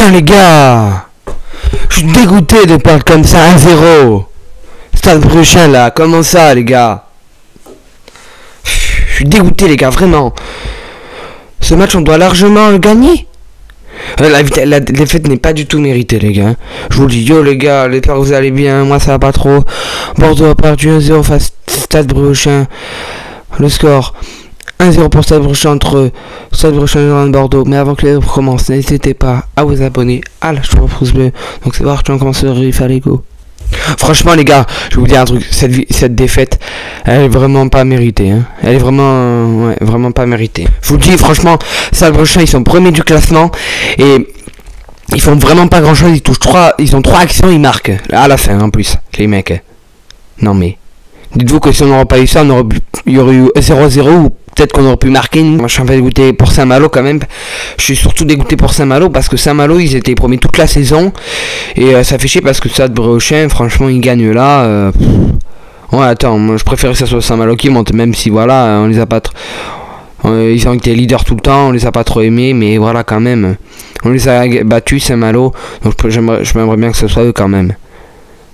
Putain les gars, je suis dégoûté de perdre comme ça 1-0. Stade Bruchin là, comment ça les gars? Je suis dégoûté les gars, vraiment. Ce match on doit largement le gagner. La défaite n'est pas du tout méritée les gars. Je vous le dis, yo les gars, j'espère que vous allez bien, moi ça va pas trop. Bordeaux a perdu 1-0 face Stade Bruchin. Le score 1-0 pour Stade Bruchin entre Stade Bruchin et Bordeaux. Mais avant que les commencent, n'hésitez pas à vous abonner, à lâcher un pouce bleu. Donc c'est parti, on commence le riff, allez go. Franchement les gars, je vais vous dire un truc, cette défaite, elle est vraiment pas méritée, hein. Elle est vraiment, ouais, vraiment pas méritée. Je vous le dis franchement, Stade Bruchin ils sont premiers du classement et ils font vraiment pas grand chose, ils ont 3 actions, ils marquent à la fin en plus, les mecs. Non mais, dites-vous que si on n'aurait pas eu ça, il y aurait eu 0-0 ou peut-être qu'on aurait pu marquer. Moi je suis un peu dégoûté pour Saint-Malo quand même. Je suis surtout dégoûté pour Saint-Malo parce que Saint-Malo ils étaient premiers toute la saison. Et ça fait chier parce que Stade Bruchin franchement ils gagnent là. Ouais attends, moi je préférais que ça soit Saint-Malo qui monte, même si voilà, on les a pas ils ont été leaders tout le temps, on les a pas trop aimés, mais voilà quand même. On les a battus Saint-Malo, donc j'aimerais bien que ce soit eux quand même.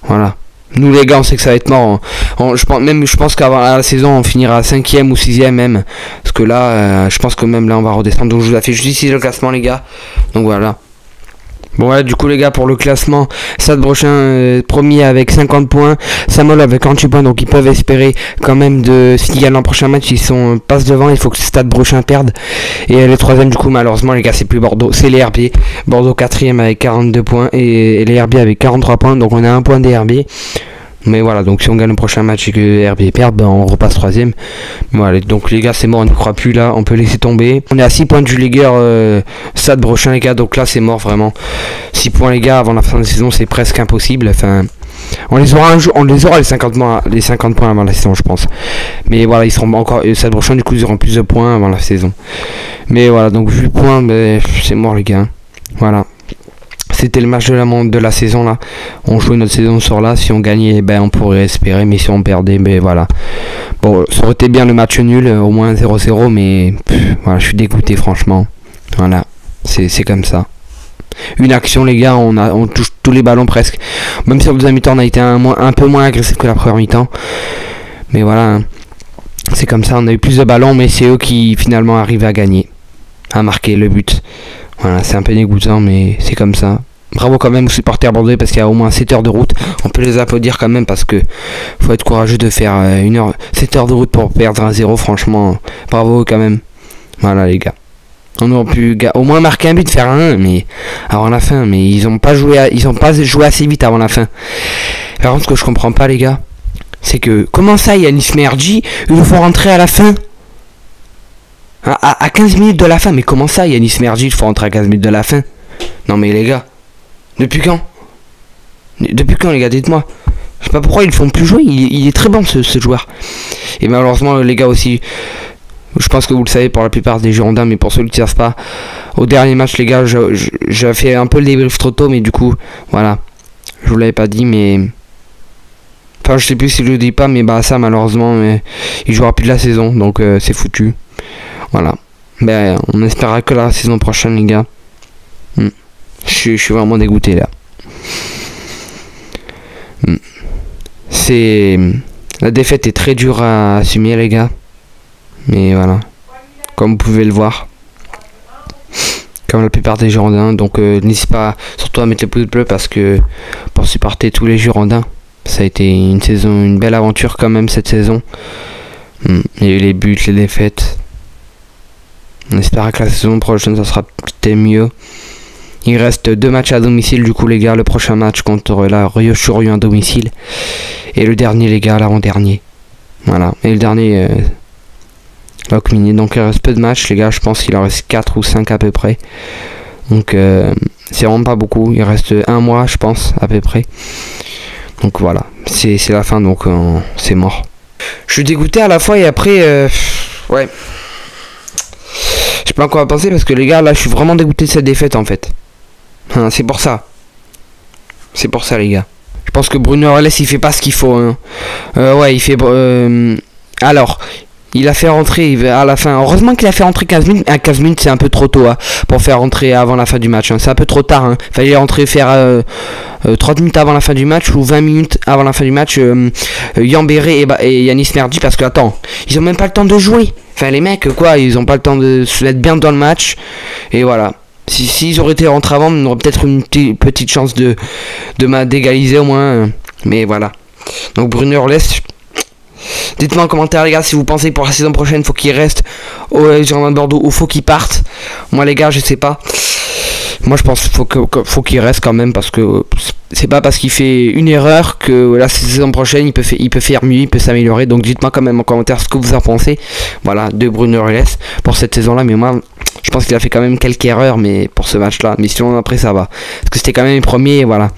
Voilà. Nous les gars on sait que ça va être mort. Je pense qu'avant la saison on finira 5ème ou 6ème même. Parce que là je pense que même là on va redescendre. Donc je vous affiche juste ici le classement les gars. Donc voilà. Bon ouais du coup les gars pour le classement, Stade Bruchin premier avec 50 points, Saint-Malo avec 48 points, donc ils peuvent espérer quand même de s'ils gagnent l'an prochain match, ils passent devant, il faut que Stade Bruchin perde. Et les 3ème du coup malheureusement les gars c'est plus Bordeaux, c'est les Herbiers. Bordeaux 4ème avec 42 points et les Herbiers avec 43 points, donc on a un point des Herbiers. Mais voilà, donc si on gagne le prochain match et que Herbiers perd, ben on repasse 3ème. Voilà, donc les gars c'est mort, on n'y croit plus là, on peut laisser tomber. On est à 6 points du leagueur Stade Bruchin les gars, donc là c'est mort vraiment. 6 points les gars avant la fin de la saison c'est presque impossible. Enfin, on les aura les 50 points avant la saison je pense. Mais voilà, ils seront encore, Stade Bruchin du coup ils auront plus de points avant la saison. Mais voilà, donc 8 points, ben, c'est mort les gars. Voilà. C'était le match de la saison là. On jouait notre saison sur là. Si on gagnait, ben on pourrait espérer. Mais si on perdait, ben voilà. Bon, ça aurait été bien le match nul, au moins 0-0. Mais voilà, je suis dégoûté franchement. Voilà, c'est comme ça. Une action les gars, on touche tous les ballons presque. Même si en deuxième mi-temps on a été un peu moins agressif que la première mi-temps. Mais voilà, hein. C'est comme ça. On a eu plus de ballons, mais c'est eux qui finalement arrivent à gagner, à marquer le but. Voilà, c'est un peu dégoûtant, mais c'est comme ça. Bravo quand même aux supporters bordelais parce qu'il y a au moins 7 heures de route. On peut les applaudir quand même parce que faut être courageux de faire 7 heures de route pour perdre 1-0. Franchement, bravo quand même. Voilà les gars. On aurait pu au moins marquer un but, faire un 1 mais avant la fin. Mais ils ont pas joué assez vite avant la fin. Par contre, ce que je comprends pas les gars, c'est que comment ça Yanis Mergi, il nous faut rentrer à la fin. À 15 minutes de la fin, mais comment ça Yanis Mergi, il faut rentrer à 15 minutes de la fin? Non mais les gars, depuis quand les gars, dites-moi. Je sais pas pourquoi ils le font plus jouer, il est très bon ce joueur. Et malheureusement les gars aussi, je pense que vous le savez pour la plupart des Girondins, mais pour ceux qui ne savent pas, au dernier match les gars, j'ai fait un peu le débrief trop tôt, mais du coup, voilà. Je vous l'avais pas dit, mais... Enfin je sais plus si je le dis pas, mais bah ça malheureusement, il jouera plus de la saison, donc c'est foutu. Voilà. Ben, on espérera que la saison prochaine, les gars. Je suis vraiment dégoûté là. La défaite est très dure à assumer, les gars. Mais voilà. Comme vous pouvez le voir. Comme la plupart des Girondins. Donc, n'hésitez pas surtout à mettre le pouce bleu parce que pour supporter tous les Girondins. Ça a été une belle aventure quand même cette saison. Il y a eu les buts, les défaites. On espère que la saison prochaine ça sera peut-être mieux. Il reste 2 matchs à domicile du coup les gars. Le prochain match contre la Rio-sur-Yon à domicile. Et le dernier les gars, l'avant-dernier. Voilà. Et le dernier Locmini. Donc il reste peu de matchs les gars. Je pense qu'il en reste 4 ou 5 à peu près. Donc c'est vraiment pas beaucoup. Il reste 1 mois je pense à peu près. Donc voilà. C'est la fin donc c'est mort. Je suis dégoûté à la fois et après ouais. Je sais pas quoi penser parce que les gars là je suis vraiment dégoûté de cette défaite en fait. C'est pour ça. C'est pour ça les gars. Je pense que Bruno Orles il fait pas ce qu'il faut. Ouais il fait... alors Il a fait rentrer à la fin. Heureusement qu'il a fait rentrer 15 minutes. À 15 minutes, c'est un peu trop tôt hein, pour faire rentrer avant la fin du match. Hein. C'est un peu trop tard. Hein. Fallait rentrer faire 30 minutes avant la fin du match ou 20 minutes avant la fin du match. Yambéré et Yanis Merdi. Parce que, attends, ils ont même pas le temps de jouer. Enfin, les mecs, quoi, ils ont pas le temps de se mettre bien dans le match. Et voilà. S'ils auraient été rentrés avant, on aurait peut-être une petite chance d'égaliser au moins. Mais voilà. Donc, Bruno Orles. Dites-moi en commentaire les gars si vous pensez que pour la saison prochaine faut qu'il reste au Girondins de Bordeaux ou faut qu'il parte. Moi les gars je sais pas. Moi je pense faut qu'il reste quand même parce que c'est pas parce qu'il fait une erreur que la saison prochaine il peut faire mieux, il peut s'améliorer. Donc dites-moi quand même en commentaire ce que vous en pensez. Voilà de Bruno Orles pour cette saison là. Mais moi je pense qu'il a fait quand même quelques erreurs mais pour ce match là. Mais sinon après ça va. Parce que c'était quand même les premiers voilà.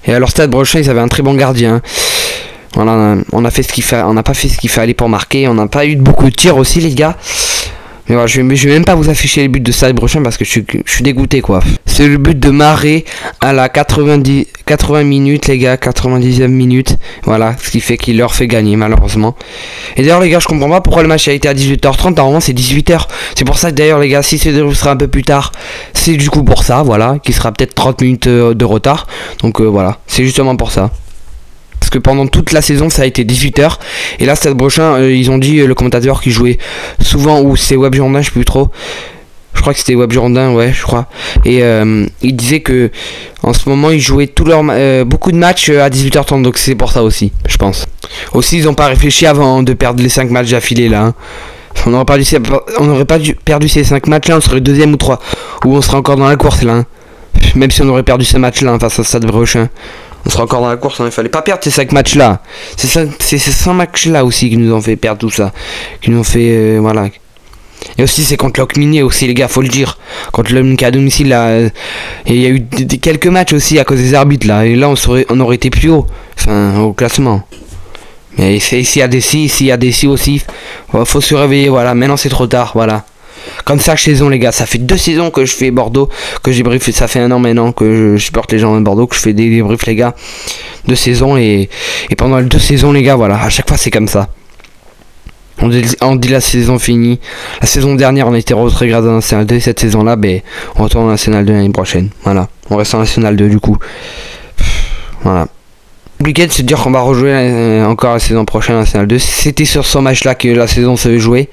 Et alors Stade Brochin ils avaient un très bon gardien. Voilà, on a fait ce qu'il fallait, on n'a pas fait ce qu'il fallait pour marquer, on n'a pas eu beaucoup de tirs aussi les gars. Mais voilà, je vais même pas vous afficher les buts de Stade Brochin parce que je suis dégoûté quoi. C'est le but de Maré à la 80 minutes les gars, 90e minute. Voilà, ce qui fait qu'il leur fait gagner malheureusement. Et d'ailleurs les gars, je comprends pas pourquoi le match a été à 18h30, normalement c'est 18h. C'est pour ça que d'ailleurs les gars, si ce déroule sera un peu plus tard, c'est du coup pour ça, voilà, qui sera peut-être 30 minutes de retard. Donc voilà, c'est justement pour ça. Parce que pendant toute la saison ça a été 18h. Et là Stade Brochin ils ont dit le commentateur qui jouait souvent ou c'est Web Girondin, je sais plus trop. Je crois que c'était Web Girondin, ouais je crois. Et il disait que en ce moment ils jouaient beaucoup de matchs à 18h30. Donc c'est pour ça aussi je pense. Aussi ils ont pas réfléchi avant de perdre les 5 matchs d'affilée là hein. On aurait pas perdu ces 5 matchs là, on serait deuxième ou 3. Ou on serait encore dans la course là hein. Même si on aurait perdu ce match là hein, face à Stade Brochin. On sera encore dans la course, hein. Il fallait pas perdre ces 5 matchs là. C'est ces 5 matchs là aussi qui nous ont fait perdre tout ça. Qui nous ont fait voilà. Et aussi c'est contre Locminier aussi les gars, faut le dire. Contre le à domicile là. Et il y a eu quelques matchs aussi à cause des arbitres là. Et là on aurait été plus haut. Enfin au classement. Mais s'il y a des si aussi. Faut se réveiller, voilà. Maintenant c'est trop tard, voilà. Comme chaque saison les gars, ça fait 2 saisons que je fais Bordeaux, que j'ai briefé, ça fait 1 an maintenant que je supporte les gens de Bordeaux, que je fais des débriefs les gars, 2 saisons et pendant les 2 saisons les gars, voilà, à chaque fois c'est comme ça. On dit la saison finie, la saison dernière on a été retrogradé en National 2, cette saison là, ben, on retourne en National 2 l'année prochaine, voilà, on reste en National 2 du coup, voilà. Compliqué de se dire qu'on va rejouer encore la saison prochaine en National 2, c'était sur ce match là que la saison se jouait.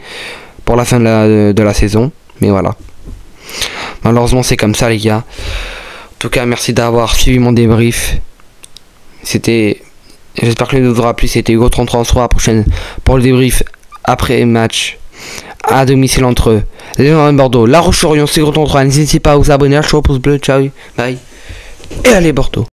Pour la fin de la saison, mais voilà. Malheureusement c'est comme ça les gars. En tout cas merci d'avoir suivi mon débrief. J'espère que les autres aura plu. C'était Hugo 33 la prochaine pour le débrief après match à domicile entre les Girondins de Bordeaux, La Roche-sur-Yon, c'est Hugo 33. N'hésitez pas à vous abonner à la chaîne pouce bleu, ciao, bye. Et allez Bordeaux.